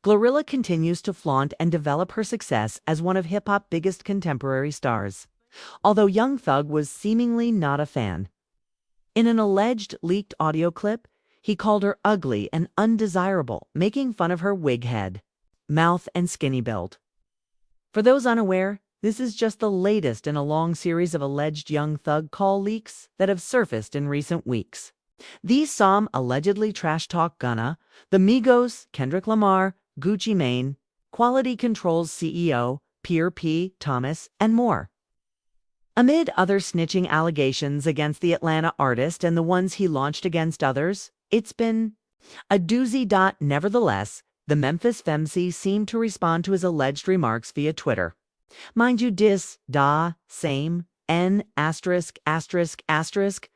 GloRilla continues to flaunt and develop her success as one of hip-hop's biggest contemporary stars, although Young Thug was seemingly not a fan. In an alleged leaked audio clip, he called her ugly and undesirable, making fun of her wig head, mouth, and skinny build. For those unaware, this is just the latest in a long series of alleged Young Thug call leaks that have surfaced in recent weeks. These saw him allegedly trash-talk Gunna, the Migos, Kendrick Lamar, Gucci Mane, Quality Control's CEO, Pierre P. Thomas, and more. Amid other snitching allegations against the Atlanta artist and the ones he launched against others, it's been a doozy. Nevertheless, the Memphis femc seemed to respond to his alleged remarks via Twitter. Mind you, same, n, asterisk, asterisk, asterisk,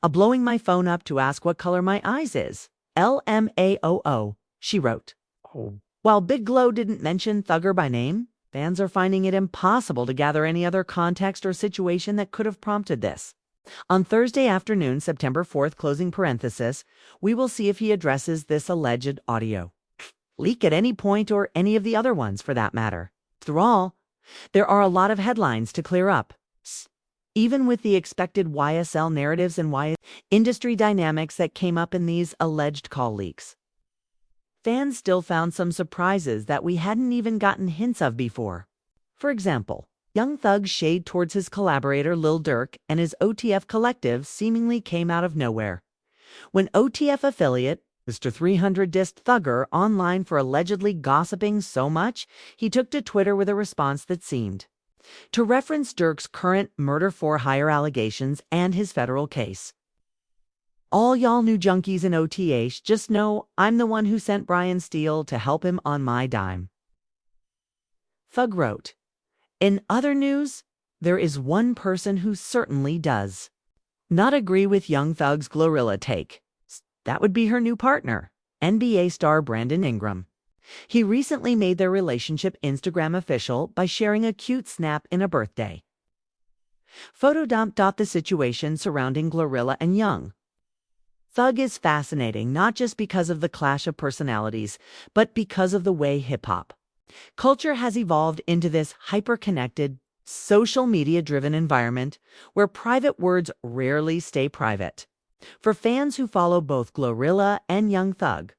a blowing my phone up to ask what color my eyes is. LMAOO, she wrote. While Big Glow didn't mention Thugger by name, fans are finding it impossible to gather any other context or situation that could have prompted this. On Thursday afternoon, September 4th, closing parenthesis, we will see if he addresses this alleged audio leak at any point, or any of the other ones for that matter. After all, there are a lot of headlines to clear up. Even with the expected YSL narratives and industry dynamics that came up in these alleged call leaks, fans still found some surprises that we hadn't even gotten hints of before. For example, Young Thug's shade towards his collaborator Lil Durk and his OTF collective seemingly came out of nowhere. When OTF affiliate Mr. 300 dissed Thugger online for allegedly gossiping so much, he took to Twitter with a response that seemed to reference Durk's current murder-for-hire allegations and his federal case. All y'all new junkies in OTH, just know I'm the one who sent Brian Steele to help him on my dime. Thug wrote, in other news, there is one person who certainly does not agree with Young Thug's GloRilla take. That would be her new partner, NBA star Brandon Ingram. He recently made their relationship Instagram official by sharing a cute snap in a birthday photo dump. The situation surrounding GloRilla and Young Thug is fascinating, not just because of the clash of personalities, but because of the way hip-hop culture has evolved into this hyper-connected, social media-driven environment where private words rarely stay private. For fans who follow both GloRilla and Young Thug,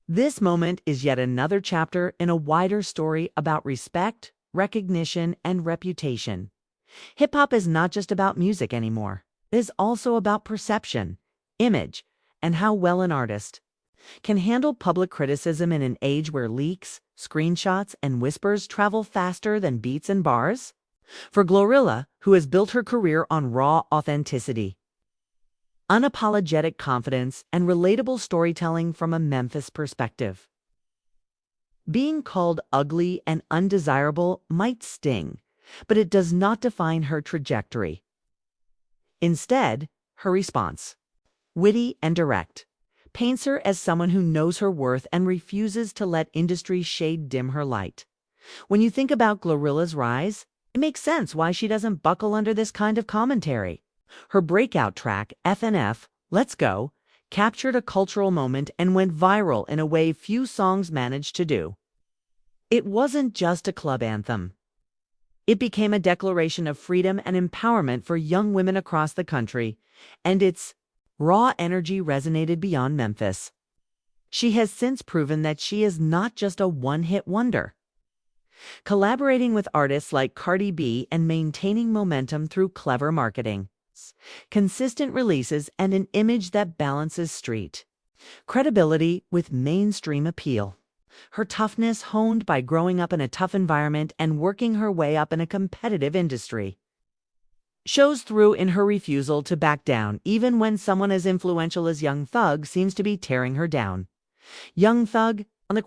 this moment is yet another chapter in a wider story about respect, recognition, and reputation. Hip-hop is not just about music anymore. It is also about perception, image, and how well an artist can handle public criticism in an age where leaks, screenshots, and whispers travel faster than beats and bars. For GloRilla, who has built her career on raw authenticity, unapologetic confidence, and relatable storytelling from a Memphis perspective, being called ugly and undesirable might sting, but it does not define her trajectory. Instead, her response, witty and direct, paints her as someone who knows her worth and refuses to let industry shade dim her light. When you think about GloRilla's rise, it makes sense why she doesn't buckle under this kind of commentary. Her breakout track, FNF, Let's Go, captured a cultural moment and went viral in a way few songs managed to do. It wasn't just a club anthem. It became a declaration of freedom and empowerment for young women across the country, and its raw energy resonated beyond Memphis. She has since proven that she is not just a one-hit wonder, collaborating with artists like Cardi B and maintaining momentum through clever marketing, consistent releases, and an image that balances street credibility with mainstream appeal. Her toughness, honed by growing up in a tough environment and working her way up in a competitive industry, shows through in her refusal to back down even when someone as influential as Young Thug seems to be tearing her down. Young Thug, on the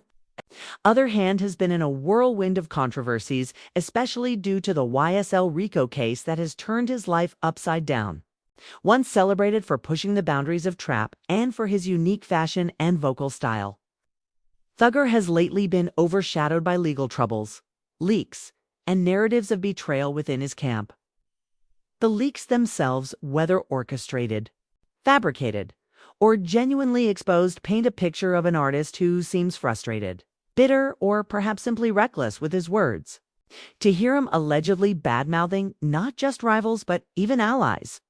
other hand, has been in a whirlwind of controversies, especially due to the YSL RICO case that has turned his life upside down. Once celebrated for pushing the boundaries of trap and for his unique fashion and vocal style, Thugger has lately been overshadowed by legal troubles, leaks, and narratives of betrayal within his camp. The leaks themselves, whether orchestrated, fabricated, or genuinely exposed, paint a picture of an artist who seems frustrated, bitter, or perhaps simply reckless with his words. To hear him allegedly bad-mouthing not just rivals but even allies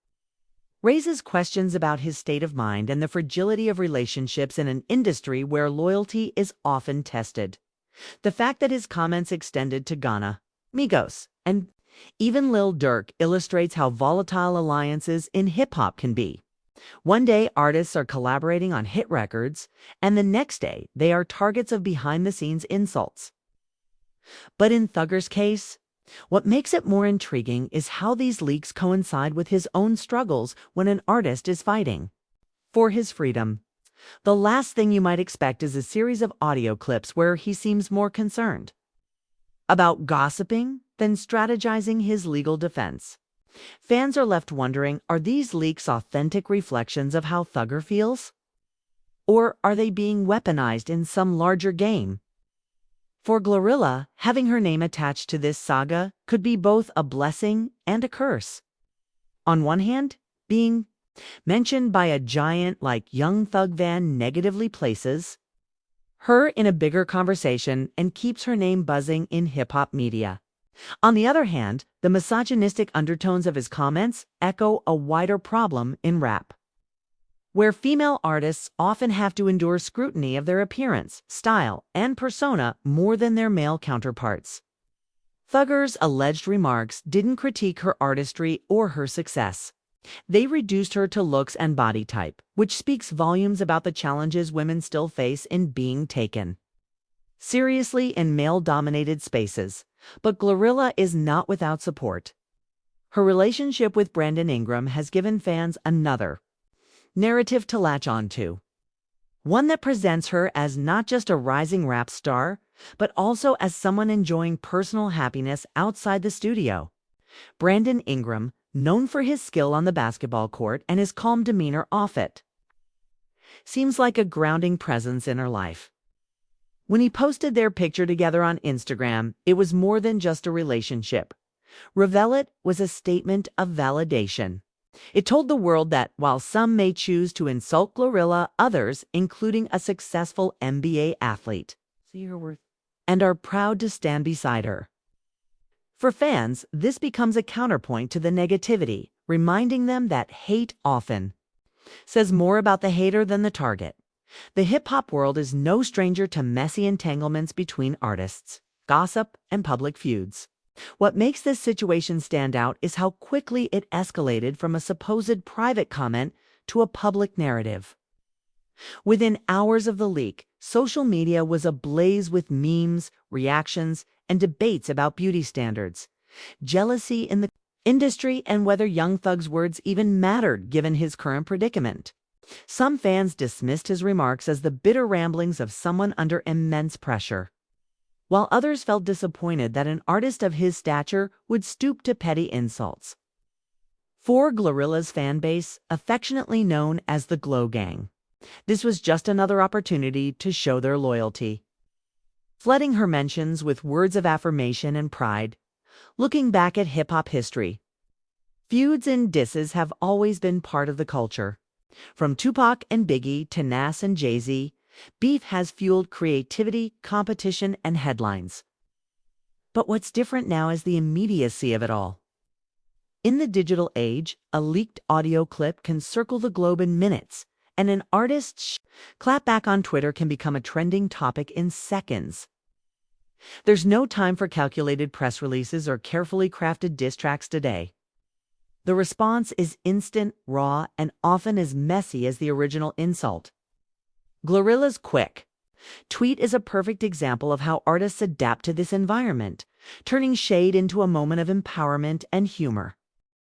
raises questions about his state of mind and the fragility of relationships in an industry where loyalty is often tested. The fact that his comments extended to Ghana, Migos, and even Lil Durk illustrates how volatile alliances in hip-hop can be. One day, artists are collaborating on hit records, and the next day, they are targets of behind-the-scenes insults. But in Thugger's case, what makes it more intriguing is how these leaks coincide with his own struggles when an artist is fighting for his freedom. The last thing you might expect is a series of audio clips where he seems more concerned about gossiping than strategizing his legal defense. Fans are left wondering, are these leaks authentic reflections of how Thugger feels? Or are they being weaponized in some larger game? For GloRilla, having her name attached to this saga could be both a blessing and a curse. On one hand, being mentioned by a giant like Young Thug Van negatively places her in a bigger conversation and keeps her name buzzing in hip-hop media. On the other hand, the misogynistic undertones of his comments echo a wider problem in rap, where female artists often have to endure scrutiny of their appearance, style, and persona more than their male counterparts. Thugger's alleged remarks didn't critique her artistry or her success. They reduced her to looks and body type, which speaks volumes about the challenges women still face in being taken seriously in male-dominated spaces. But GloRilla is not without support. Her relationship with Brandon Ingram has given fans another narrative to latch onto, one that presents her as not just a rising rap star, but also as someone enjoying personal happiness outside the studio. Brandon Ingram, known for his skill on the basketball court and his calm demeanor off it, seems like a grounding presence in her life. When he posted their picture together on Instagram, it was more than just a relationship. Reveal It was a statement of validation. It told the world that while some may choose to insult GloRilla, others, including a successful NBA athlete, see her worth, and are proud to stand beside her. For fans, this becomes a counterpoint to the negativity, reminding them that hate often says more about the hater than the target. The hip-hop world is no stranger to messy entanglements between artists, gossip, and public feuds. What makes this situation stand out is how quickly it escalated from a supposed private comment to a public narrative. Within hours of the leak, social media was ablaze with memes, reactions, and debates about beauty standards, jealousy in the industry, and whether Young Thug's words even mattered given his current predicament. Some fans dismissed his remarks as the bitter ramblings of someone under immense pressure, while others felt disappointed that an artist of his stature would stoop to petty insults. For GloRilla's fan base, affectionately known as the Glo Gang, this was just another opportunity to show their loyalty, flooding her mentions with words of affirmation and pride. Looking back at hip-hop history, feuds and disses have always been part of the culture. From Tupac and Biggie to Nas and Jay-Z, beef has fueled creativity, competition, and headlines. But what's different now is the immediacy of it all. In the digital age, a leaked audio clip can circle the globe in minutes, and an artist's clapback on Twitter can become a trending topic in seconds. There's no time for calculated press releases or carefully crafted diss tracks today. The response is instant, raw, and often as messy as the original insult. GloRilla's quick tweet is a perfect example of how artists adapt to this environment, turning shade into a moment of empowerment and humor.